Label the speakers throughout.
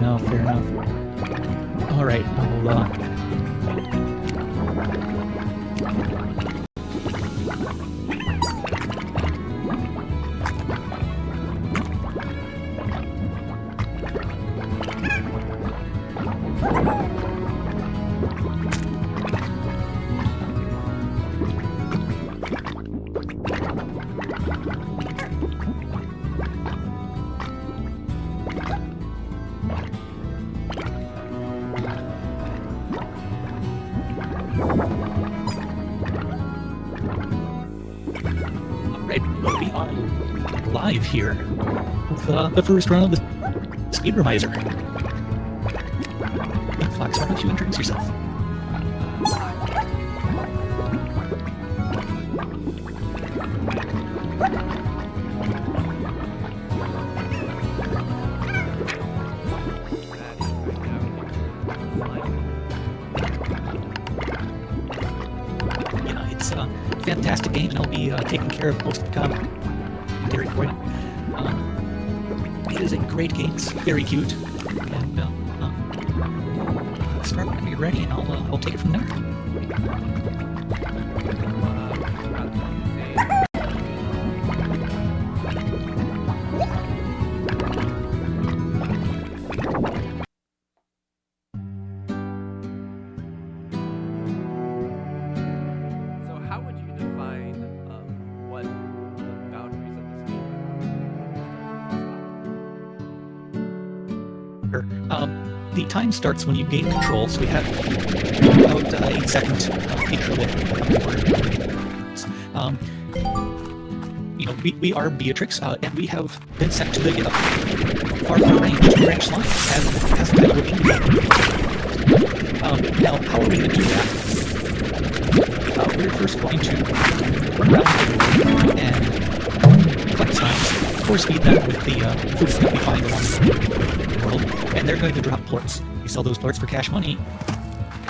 Speaker 1: enough, fair enough. Alright, I'll, we are live here with the first run of the Speedromizer. Inphlox, why don't you introduce yourself? Yeah, it's a fantastic game, and I'll be taking care of most of the commentary for you. It is a great game. It's very cute, and start whenever you're ready, and I'll take it from there. The time starts when you gain control, so we have about 8 seconds intro there. You know, we are Beatrix, and we have been sent to the far range to branch line as the title would indicate. Now, how are we going to do that? We're first going to run around and collect slimes, force feed them with the foods that we find along the world, and they're going to drop plorts. We sell those plorts for cash money,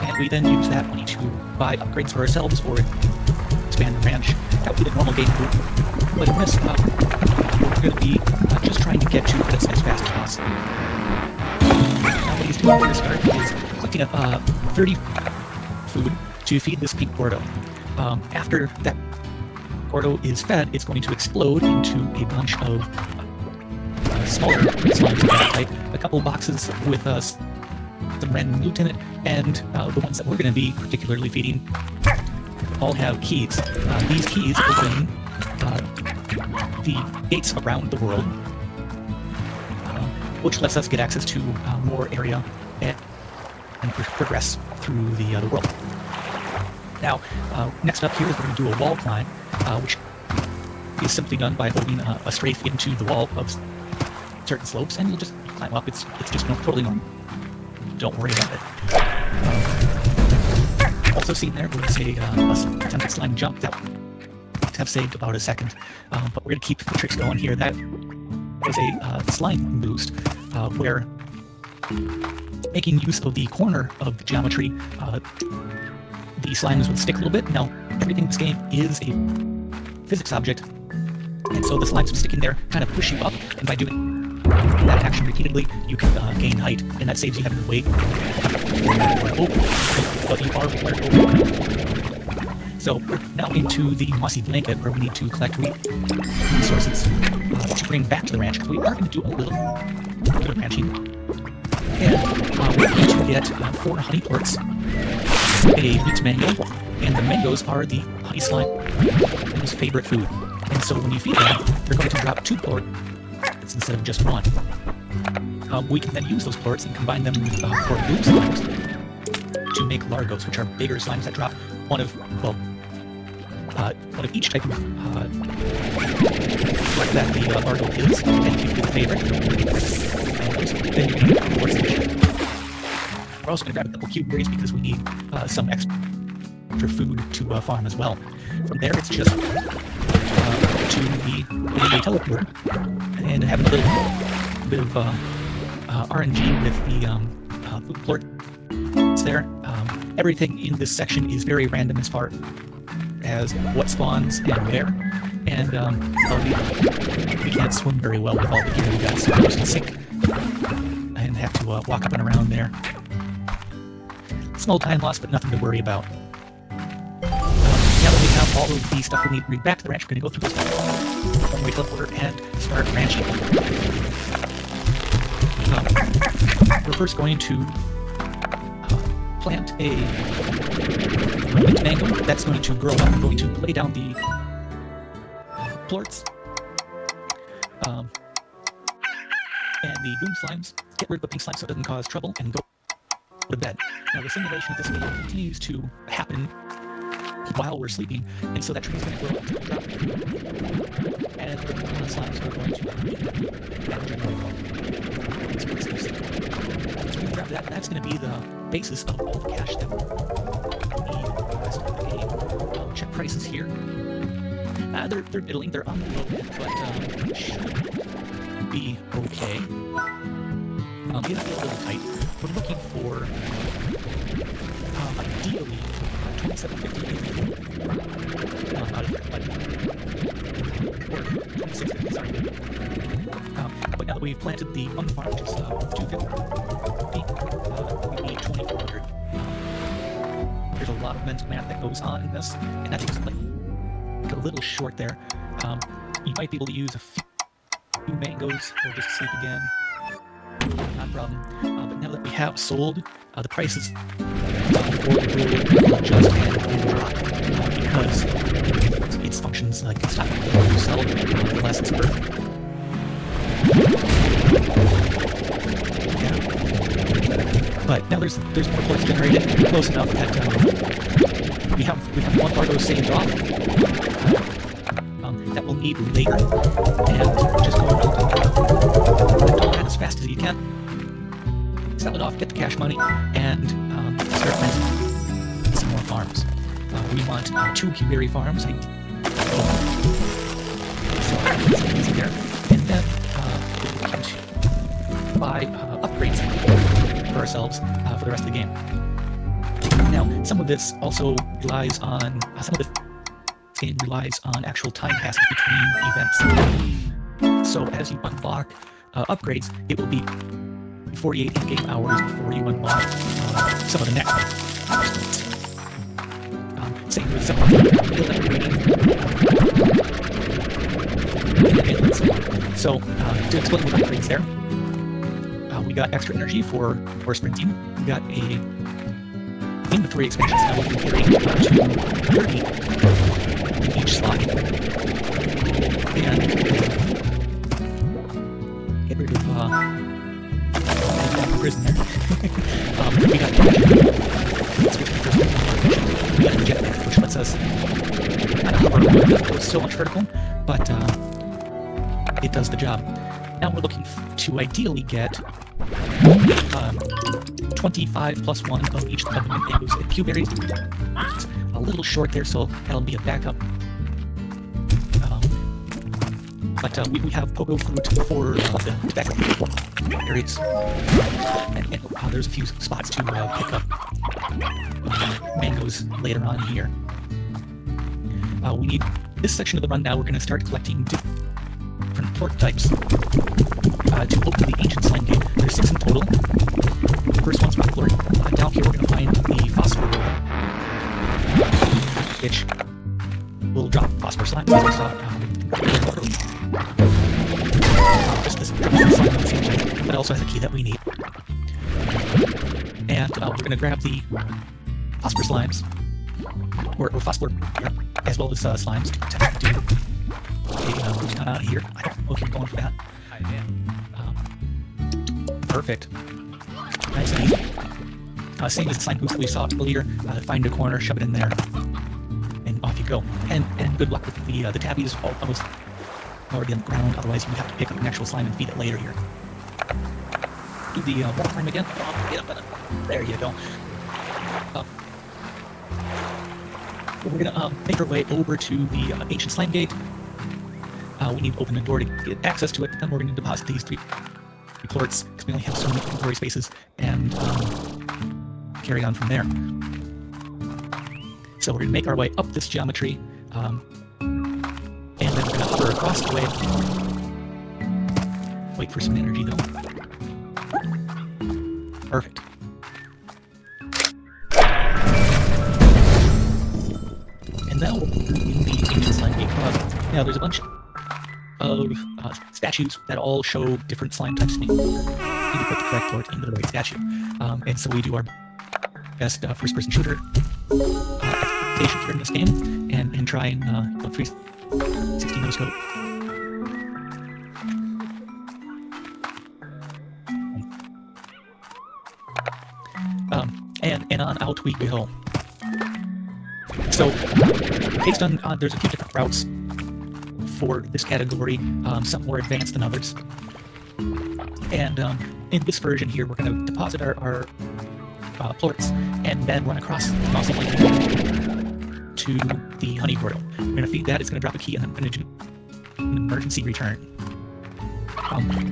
Speaker 1: and we then use that money to buy upgrades for ourselves or expand the ranch. That would be the normal game route. But in this, we're going to be just trying to get to credits as fast as possible. Now what he's doing to start is collecting up 30 food to feed this pink Gordo. After that Gordo is fed, it's going to explode into a bunch of smaller slimes of that type, a couple boxes with some random loot in it, and the ones that we're going to be particularly feeding all have keys. These keys open the gates around the world, which lets us get access to more area and progress through the world. Now, next up here is we're going to do a wall climb, which is simply done by holding a strafe into the wall of certain slopes, and you'll just climb up. It's just totally normal. Don't worry about it. Also seen there was a attempted slime jump that would have saved about a second, but we're going to keep the tricks going here. That was a slime boost, where making use of the corner of the geometry, the slimes would stick a little bit. Now, everything in this game is a physics object, and so the slimes would stick in there, kind of push you up, and by doing that action repeatedly, you can gain height, and that saves you having to wait but you are required to over. So we're now into the mossy blanket, where we need to collect resources to bring back to the ranch, because we are going to do a little bit of ranching. And we're going to get 4 honey plorts, a wheat mango, and the mangoes are the honey slime's favorite food. And so when you feed them, they're going to drop 2 plorts instead of just 1. We can then use those plorts and combine them with 4 bloom slimes to make largos, which are bigger slimes that drop one of each type of what that the largo is, and if you get the favorite, then you can get plorts addition. We're also going to grab a couple cube berries because we need some extra food to farm as well. From there, it's just to the teleporter and having a little bit of RNG with the food plort. It's there. Everything in this section is very random as far as what spawns and where. And we can't swim very well with all the gear we got, so we're just gonna sink and have to walk up and around there. Small time loss, but nothing to worry about. Now that we have all of the stuff we need to bring back to the ranch, we're going to go through this one-way teleporter and start ranching. We're first going to plant a mint mango that's going to grow up. We're going to lay down the plorts and the boom slimes, get rid of the pink slime so it doesn't cause trouble, and go to bed. Now the simulation of this game continues to happen while we're sleeping, and so that tree is going to grow up to drop the food, and the slimes are going to eat that food and generate so we grab that. That's going to be the basis of all the cash that we need for the rest of the game. Check prices here. They're middling, they're on the low end, but should be okay. It'll be a little tight. We're looking for ideally 2750 or 2650, sorry. But now that we've planted the one farm, which is 250, we need 2400. There's a lot of mental math that goes on in this, and that takes like a little short there. You might be able to use a few mangoes or just sleep again. Not a problem. But now that we have sold, the prices will adjust and drop because its functions like stock you sell the less it's worth. Yeah. But now there's more points generated close enough that we have one of those saved off that we'll need later, and just go around as fast as you can. Sell it off, get the cash money, and start planting some more farms. We want 2 Q-berry farms. So it's easy there. And then we're looking to buy upgrades for ourselves for the rest of the game. Now, some of this also relies on some of this game relies on actual time passes between events. So as you unlock upgrades, it will be 48 in-game hours before you unlock some of the next ones. Same with some of the build upgrading and so on. So to explain the upgrades there, we got extra energy for sprinting. We got a inventory expansion, so now we can carry up to 30 in each slot. And get rid of prison there. We got a jetpack, which lets us kind of hover around. It doesn't go so much vertical, but it does the job. Now we're looking to ideally get 25 plus 1 of each of the mangoes and Q-berries. It's a little short there, so that'll be a backup. But we have pogo fruit for the backup berries. And there's a few spots to pick up mangoes later on here. We need this section of the run now. We're going to start collecting different plort types to open the ancient slime gate. There's 6 in total. The first one's rock plort. Down here we're going to find the phosphor which will drop phosphor slime, as we saw this slime, but it also has a key that we need. And we're going to grab the phosphor slimes, or phosphor, as well as slimes to do who's not out of here. I don't know if you're going for that.
Speaker 2: I am.
Speaker 1: Perfect. Nice and easy. Same as the slime boost that we saw earlier. Find a corner, shove it in there, and off you go. And good luck with the tabbies almost already on the ground. Otherwise, you have to pick up an actual slime and feed it later here. Do the wall climb again. Get up in it. There you go. We're gonna make our way over to the ancient slime gate. We need to open the door to get access to it. Then we're going to deposit these 3 plorts because we only have so many inventory spaces, and carry on from there. So we're going to make our way up this geometry, and then we're going to hover across the way. Wait for some energy though. Perfect. And now we're in the ancient slime gate closet. Now there's a bunch of statues that all show different slime types. You need to put the correct port into the right statue. And so we do our best first-person shooter expectation here in this game, and try and 360 no scope. And on out we go. So, based on there's a few different routes for this category, some more advanced than others. And in this version here, we're going to deposit our plorts and then run across the muscle link to the honey portal. We're going to feed that, it's going to drop a key, and I'm going to do an emergency return.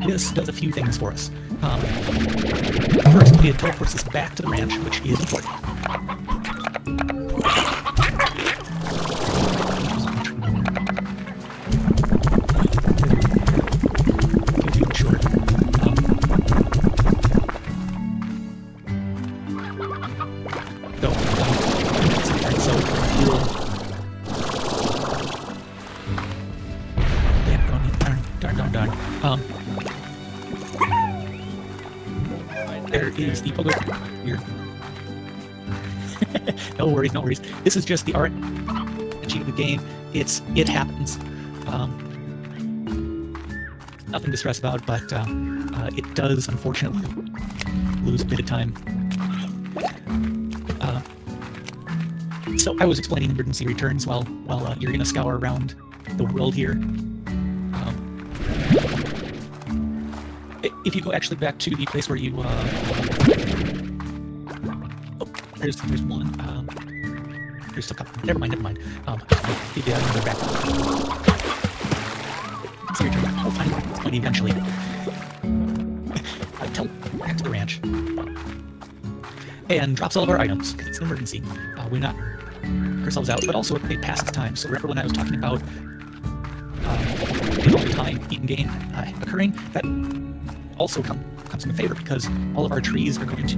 Speaker 1: This does a few things for us. First, it teleports us back to the ranch, which is important. There is the pogo here. No worries, no worries. This is just the RNG of the game. It happens. Nothing to stress about, but it does unfortunately lose a bit of time. So I was explaining emergency returns while you're gonna scour around the world here. If you go actually back to the place where you there's one. There's a couple. Never mind. Another back. So you're I'll find this point eventually. Tell back to the ranch and drops all of our items because it's an emergency. We knock ourselves out, but also it passes time. So remember when I was talking about all the time in game occurring, that also comes in favor because all of our trees are going to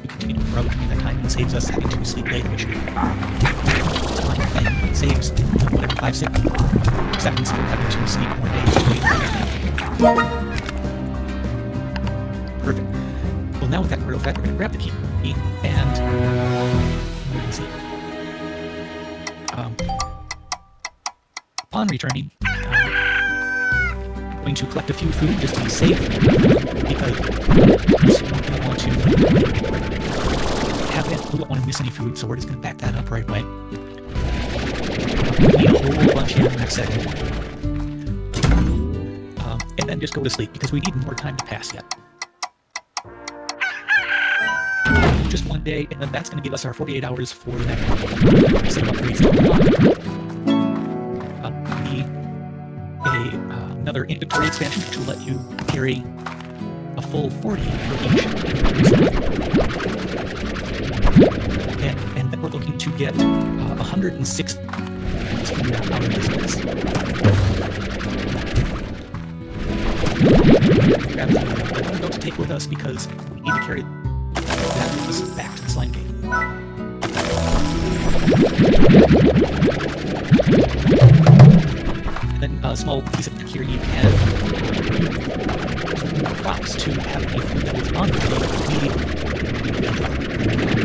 Speaker 1: continue to grow during that time, and saves us having to sleep late, which it saves whatever 5-6 seconds for having to sleep more days to wait. Perfect. Well, now with that critical effect, we're going to grab the key and let's see. Upon returning, going to collect a few food just to be safe, because we don't want to have it. We don't want to miss any food, so we're just going to back that up right away. We need a whole bunch here in the next second. And then just go to sleep, because we need more time to pass yet. Just one day, and then that's going to give us our 48 hours for the next set of upgrades. Another inventory expansion which will let you carry a full 40 for each. And then we're looking to get 106 out of this place. Grab the belt to take with us because we need to carry that with us back to the slime game. And then a small piece of here you can crops to have any food that was on the field immediately.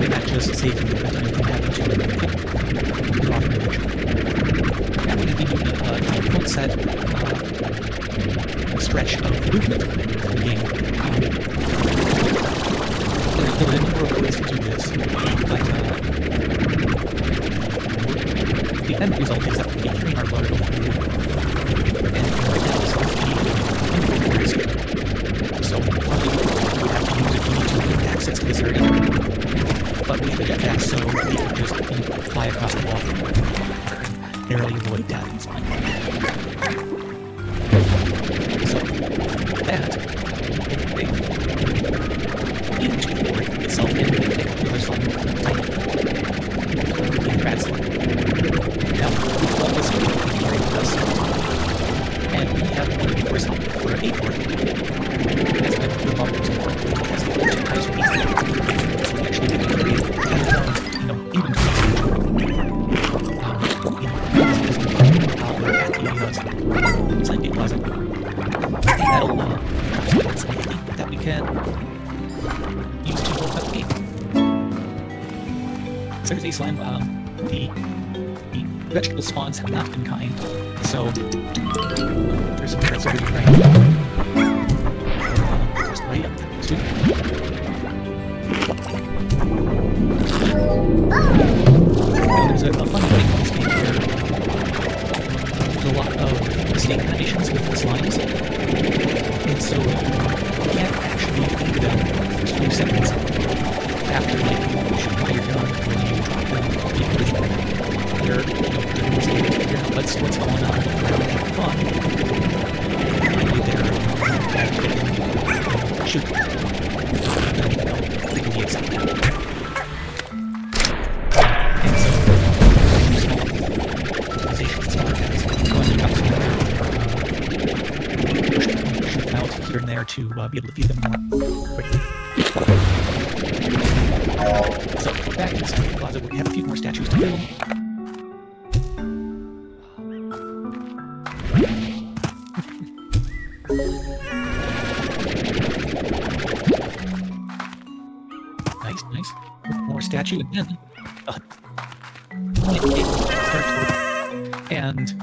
Speaker 1: And that just saves you from having to draw from the picture. Now we're going to be doing a full set stretch of movement in the game. There are a number of ways to do this, but the end result is that we'll be carrying our largo through. And right now, so probably we would have to use a key to get access to this area. But we have a jetpack, so we can just fly across the water and narrowly avoid that and flying. So, that into the board itself, and we can take another slime type in rat slime. Now, we've got this one carry with us. And we have one course for a board. That's the bubble support. That's the 2 times we need there's a slime. The vegetable spawns have not been kind, so there's some threats over here, right? Just right up there, too. There's a fun thing in this game where there's a lot of state animations with the slimes, and so you can't actually feed them for the first few seconds after, like, you should while you're done when you drop them, because they're, in this game, figure out what's going on, they're having fun, and finally they're shoot, then legally accept that. Here and there to be able to feed them more quickly. So, back in the second closet, we have a few more statues to fill. Nice, nice. More statue, and then start to, and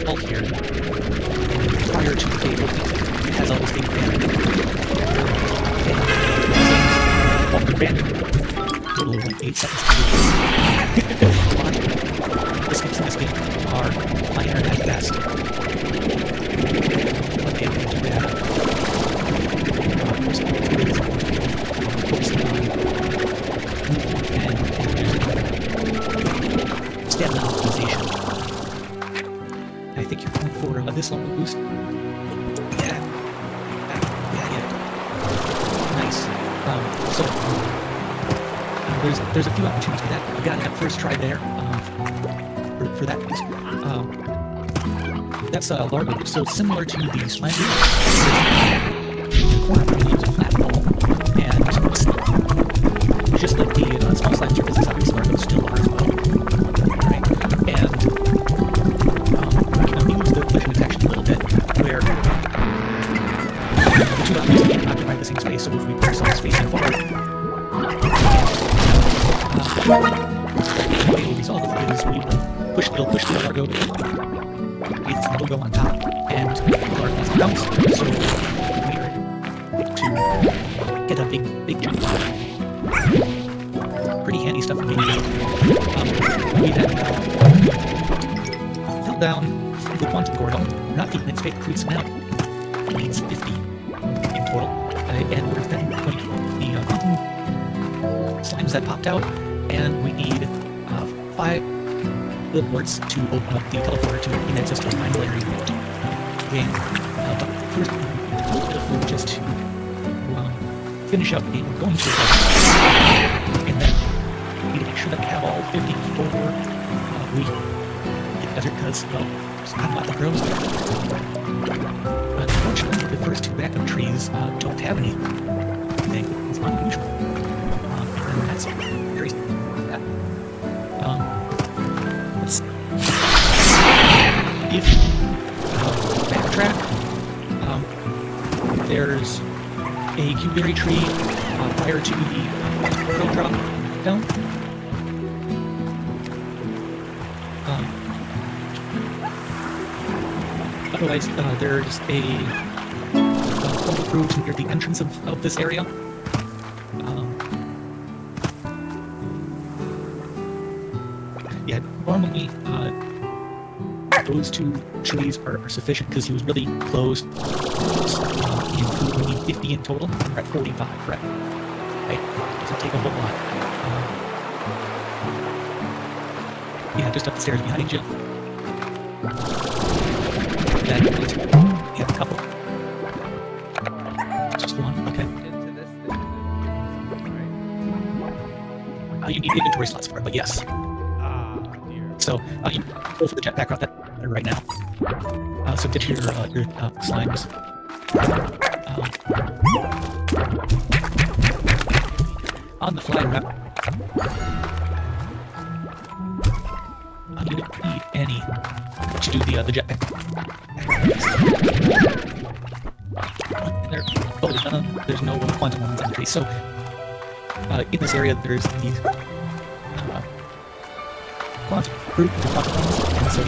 Speaker 1: wall here, prior to the table, it has all this big fan. And the random total of like 8 seconds to do. The skips in this game are minor at best. But they can do that. Focusing on movement and stamina optimization. I think you're going for this level boost. Yeah. Nice. So there's a few opportunities for that. You got that first try there for that boost. That's a larva boost, so similar to the slime boost. The corner really use a flat ball, and just like the small slime surfaces, obviously larva still are as well. Right? And the collision detection a little bit, where the two objects can't occupy the same space, so if we put ourselves facing forward, the way we resolve it is we will push the cargo with the logo on top, and the cargo has to bounce, so we are able to get a big jump. Pretty handy stuff for me. We then fell down the quantum corridor. We're not feeding its fake fruits now. It needs 50 in total. And we're then going for the quantum slimes that popped out, and we need 5 billboards to open up the teleporter to gain access to the final area. But first, a little bit of food just to finish up the game we're going to. And then we need to make sure that we have all 50 before we get the desert, because, well, there's not a lot that grows there. Unfortunately, the first 2 backup trees don't have anything. It's unusual. And that's very sad. Let's see. If backtrack, there's a cuberry tree prior to the portal drop down. Otherwise, there's a portal fruit near the entrance of this area. Yeah, normally those 2 trees are sufficient because he was really close. In food, we need 50 in total. We're at 45, right? Okay, doesn't take a whole lot. Yeah, just up the stairs behind you. Then we have a couple. Just one, okay.
Speaker 2: Into this thing, right?
Speaker 1: You need inventory slots for it, but yes.
Speaker 2: Dear.
Speaker 1: So you go for the jetpack route that right now. So get your slimes. On the fly route. You don't need any to do the jetpack. There's no quantum ones in the tree. So in this area, there's these quantum fruit, the quantum ones, and so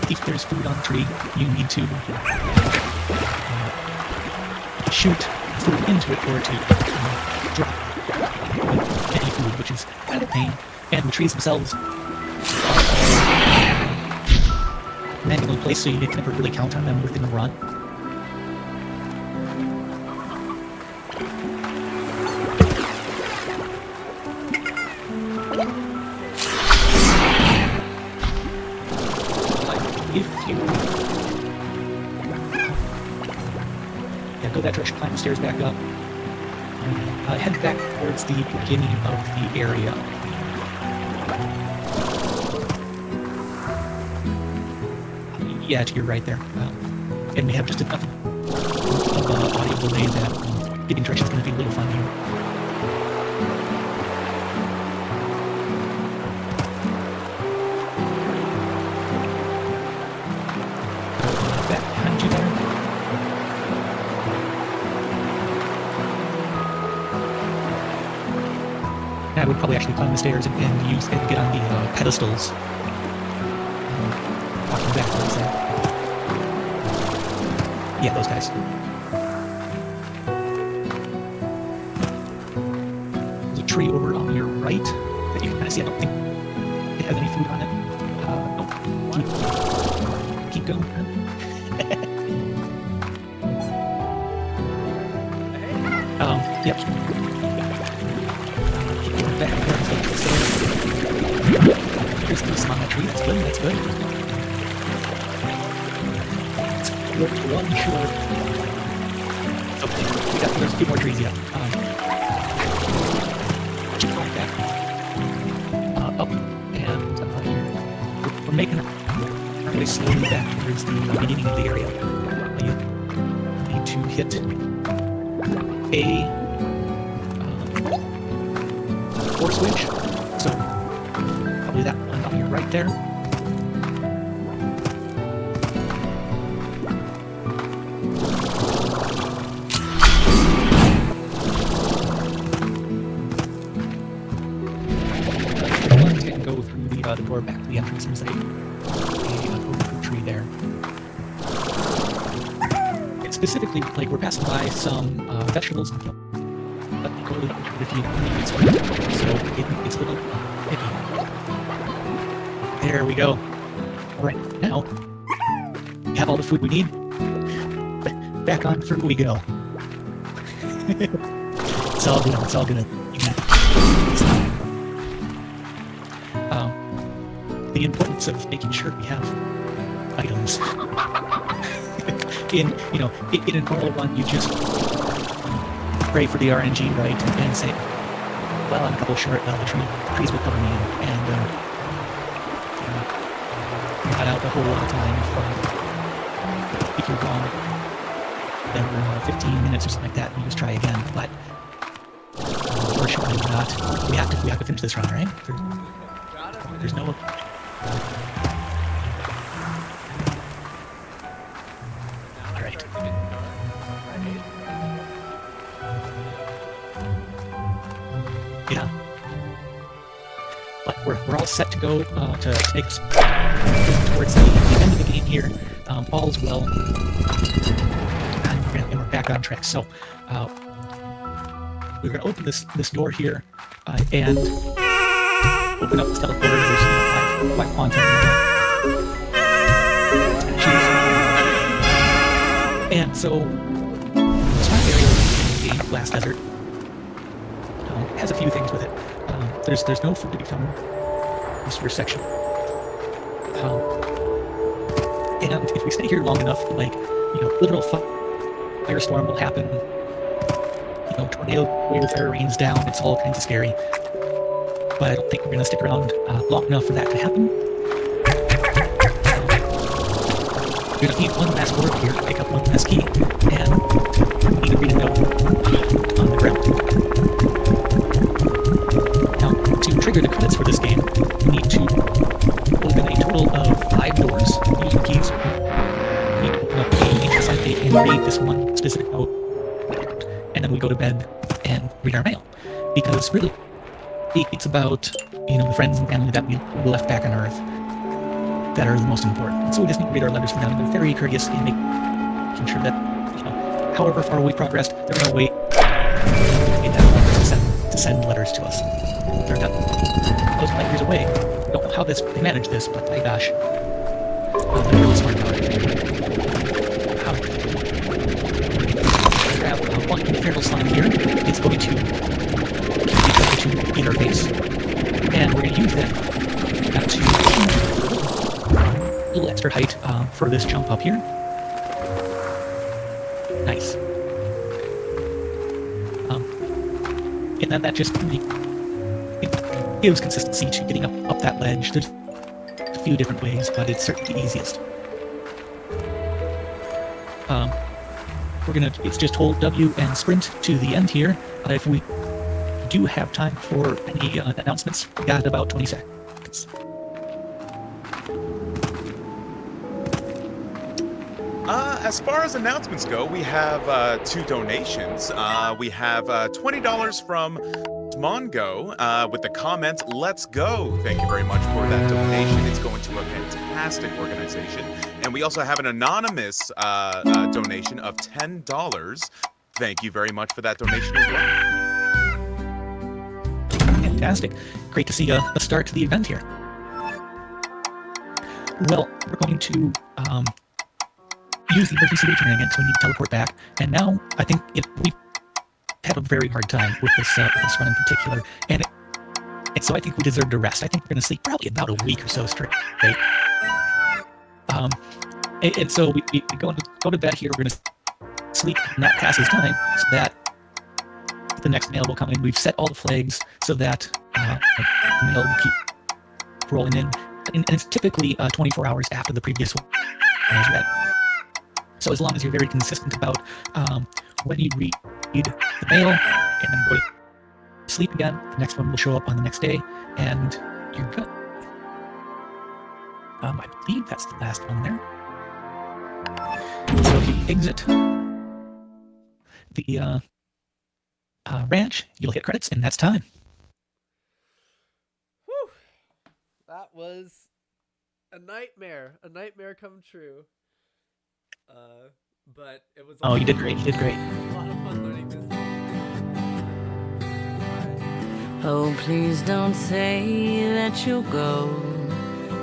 Speaker 1: if there's food on the tree, you need to shoot food into it for it to drop any food, which is kind of a pain. And the trees themselves are manually placed, so you can never really count on them within a run. Go that direction, climb the stairs back up, head back towards the beginning of the area. Yeah, to your right there. And we have just enough of audio delay that getting direction is going to be a little fun here. Back behind you there. I would probably actually climb the stairs and get on the pedestals. Walking backwards there. Yeah, those guys. There's a tree over on your right that you can kind of see. I don't think it has any food on it. Nope. Keep going. Yep. Back there, there's some on that tree. That's good. That's good. It's one short. Okay, there's a few more trees yet. Keep going back up, and we're making our way slowly back towards the beginning of the area. You need to hit a door switch, so probably that one on your right there. And go through the door back to the entrance. There's a fruit tree there. It's specifically, like, we're passing by some vegetables and but go with if you need it, so it's a little iffy. There we go. Alright, now we have all the food we need. Back on through we go. It's all good, it's all good. The importance of making sure we have items. in a normal one, you just pray for the RNG, right, and say, well, I'm a couple short, the trees will cover me, and cut out a whole lot of time if you're gone. Then 15 minutes or something like that, and you just try again. But unfortunately, not. We have to finish this run, right? There's no. All right. Yeah. But we're all set to go to take us towards the end of the game here. All's well. And we're back on track. So we're going to open this door here and open up this teleporter. There's 5 quantum. And so this one area of the Glass Desert has a few things with it. There's no food to be found in this first section. And if we stay here long enough, like, literal firestorm will happen. Tornado waves there, rains down. It's all kinds of scary. But I don't think we're going to stick around long enough for that to happen. We're going to need one last word here to pick up one last key, and we need to read a note on the ground. Now, to trigger the credits for this game, you need to open a total of 5 doors. read this one specific note, and then we go to bed and read our mail. Because really, it's about, the friends and family that we left back on Earth that are the most important. And so we just need to read our letters from them. They're very courteous in making sure that, however far we've progressed, they're going to wait in that moment to send letters to us. They're those light years away. I don't know how they manage this, but my gosh. They're really smart about it. Grab one feral slime here. It's going to interface. And we're going to use that to a little extra height for this jump up here. Nice. And then that just it gives consistency to getting up that ledge. There's a few different ways, but it's certainly the easiest. It's just hold W and sprint to the end here. If we do have time for any announcements, we got about 20 seconds.
Speaker 3: As far as announcements go, we have 2 donations. We have $20 from Mongo with the comment, "Let's go." Thank you very much for that donation. It's going to a fantastic organization. And we also have an anonymous donation of $10. Thank you very much for that donation as well.
Speaker 1: Fantastic. Great to see a start to the event here. Well, we're going to use the emergency returning again, so we need to teleport back. And now, I think we've had a very hard time with this run in particular, and so I think we deserve to rest. I think we're going to sleep probably about a week or so straight. And so we go to bed here. We're going to sleep, and that passes time, so that the next mail will come in. We've set all the flags so that the mail will keep rolling in, and it's typically 24 hours after the previous one is read. So as long as you're very consistent about when you read the mail and then go to sleep again, the next one will show up on the next day, and you're good. I believe that's the last one there. So if you exit the ranch, you'll hit credits, and that's time.
Speaker 2: Whew. That was a nightmare come true. But it was.
Speaker 1: Oh, you did great. You did great.
Speaker 2: A lot of fun learning this game.
Speaker 4: Oh, please don't say that you'll go.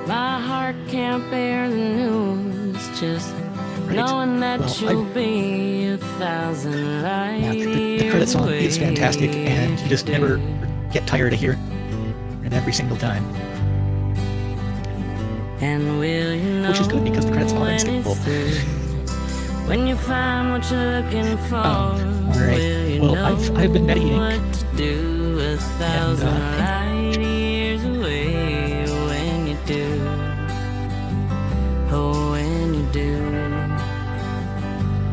Speaker 4: My heart can't bear the news. Just knowing that you'll be 1,000 light years.
Speaker 1: The credit song is fantastic, and you just never get tired of hearing it every single time.
Speaker 4: And will you know
Speaker 1: which is good because the credits are unskippable.
Speaker 4: When you find what you're looking for,
Speaker 1: right. Well, I've been meditating.
Speaker 4: What to do 1,000 light years away when you do. Oh, when you do.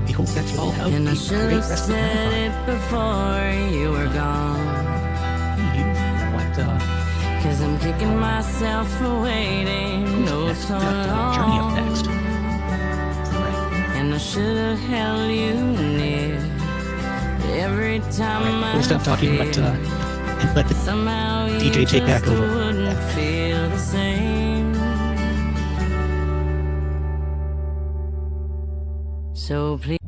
Speaker 1: I hope that you all have
Speaker 4: and
Speaker 1: a
Speaker 4: I should
Speaker 1: great
Speaker 4: have
Speaker 1: rest of the
Speaker 4: said it before you were gone. Cause I'm kicking myself for waiting so long.
Speaker 1: Journey up next.
Speaker 4: And I should have held you near every time
Speaker 1: we'll stop talking, but and let the DJ take back over.
Speaker 4: Wouldn't feel the same. So please.